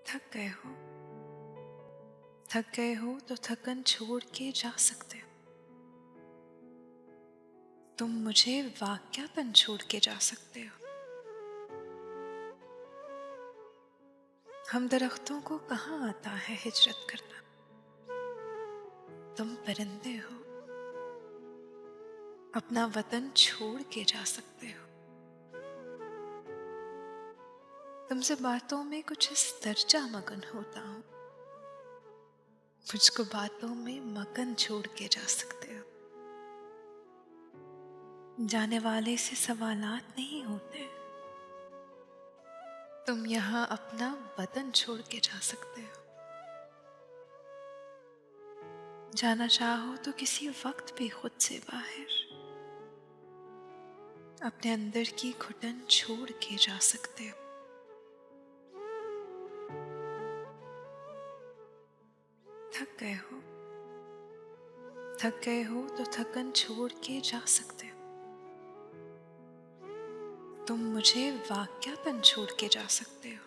थक गए हो। थक गए हो तो थकन छोड़ के जा सकते हो। तुम मुझे वाक्यापन छोड़ के जा सकते हो। हम दरख्तों को कहाँ आता है हिजरत करना। तुम परिंदे हो, अपना वतन छोड़ के जा सकते हो। तुमसे बातों में कुछ इस दर्जा मगन होता हूँ, मुझको बातों में मगन छोड़ के जा सकते हो। जाने वाले से सवालात नहीं होते। तुम यहाँ अपना बदन छोड़ के जा सकते हो। जाना चाहो तो किसी वक्त भी खुद से बाहर, अपने अंदर की घुटन छोड़ के जा सकते हो। थक गए हो। थक गए हो तो थकन छोड़ के जा सकते हो। तुम मुझे वाक्यापन छोड़ के जा सकते हो।